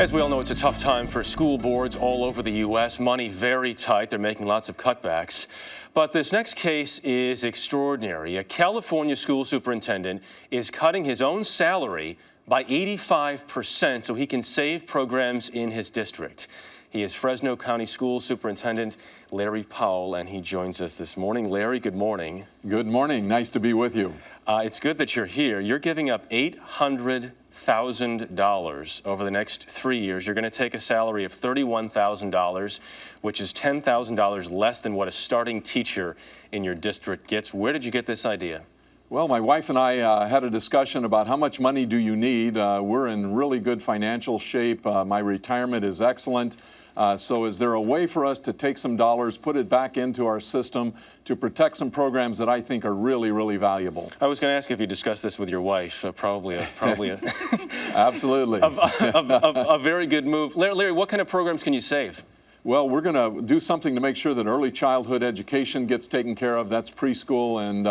As we all know, it's a tough time for school boards all over the U.S. Money very tight. They're making lots of cutbacks. But this next case is extraordinary. A California school superintendent is cutting his own salary by 85% so he can save programs in his district. He is Fresno County School Superintendent Larry Powell, and he joins us this morning. Larry, good morning. Good morning. Nice to be with you. It's good that you're here. You're giving up $800,000 over the next 3 years. You're going to take a salary of $31,000, which is $10,000 less than what a starting teacher in your district gets. Where did you get this idea? Well, my wife and I had a discussion about how much money do you need. We're in really good financial shape. My retirement is excellent. So is there a way for us to take some dollars, put it back into our system to protect some programs that I think are really, really valuable? I was going to ask if you discussed this with your wife. Probably a Absolutely. a very good move. Larry, what kind of programs can you save? Well, we're going to do something to make sure that early childhood education gets taken care of. That's preschool and,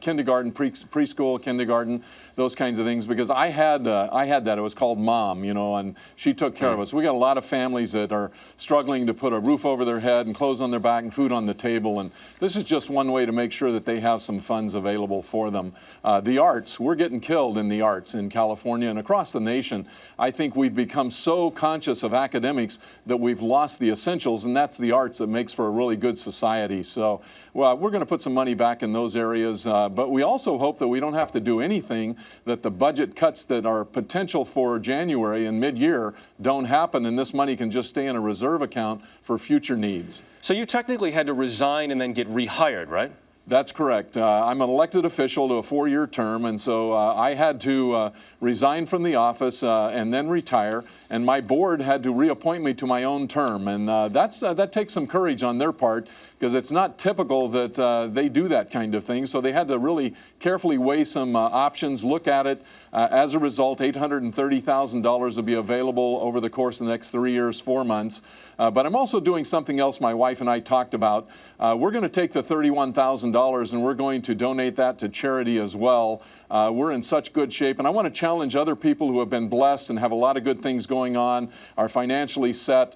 kindergarten, preschool, kindergarten, those kinds of things, because I had that. It was called Mom, and she took care of us. We got a lot of families that are struggling to put a roof over their head and clothes on their back and food on the table, and this is just one way to make sure that they have some funds available for them. The arts, we're getting killed in the arts in California and across the nation. I think we've become so conscious of academics that we've lost the essentials, and that's the arts that makes for a really good society. So we're going to put some money back in those areas. But we also hope that we don't have to do anything, that the budget cuts that are potential for January and mid-year don't happen, and this money can just stay in a reserve account for future needs. So you technically had to resign and then get rehired, right? That's correct. I'm an elected official to a 4-year term, and so I had to resign from the office and then retire, and my board had to reappoint me to my own term, and that takes some courage on their part, because it's not typical that they do that kind of thing, so they had to really carefully weigh some options, look at it. As a result, $830,000 will be available over the course of the next 3 years, 4 months. But I'm also doing something else my wife and I talked about. We're going to take the $31,000 and we're going to donate that to charity as well. We're in such good shape, and I want to challenge other people who have been blessed and have a lot of good things going on, are financially set.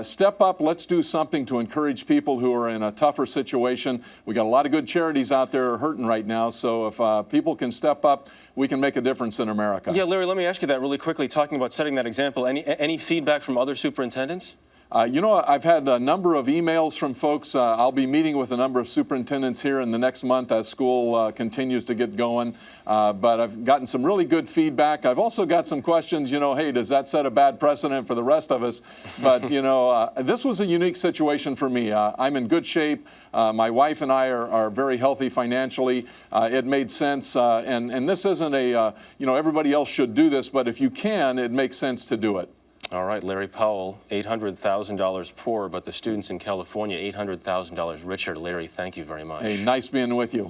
Step up. Let's do something to encourage people who are in a tougher situation. We got a lot of good charities out there hurting right now, so if people can step up, we can make a difference in America. Yeah, Larry, let me ask you that really quickly, talking about setting that example. Any feedback from other superintendents? I've had a number of emails from folks. I'll be meeting with a number of superintendents here in the next month as school continues to get going. But I've gotten some really good feedback. I've also got some questions, hey, does that set a bad precedent for the rest of us? But, this was a unique situation for me. I'm in good shape. My wife and I are very healthy financially. It made sense. And this isn't everybody else should do this, but if you can, it makes sense to do it. All right, Larry Powell, $800,000 poorer, but the students in California, $800,000 richer. Larry, thank you very much. Hey, nice being with you.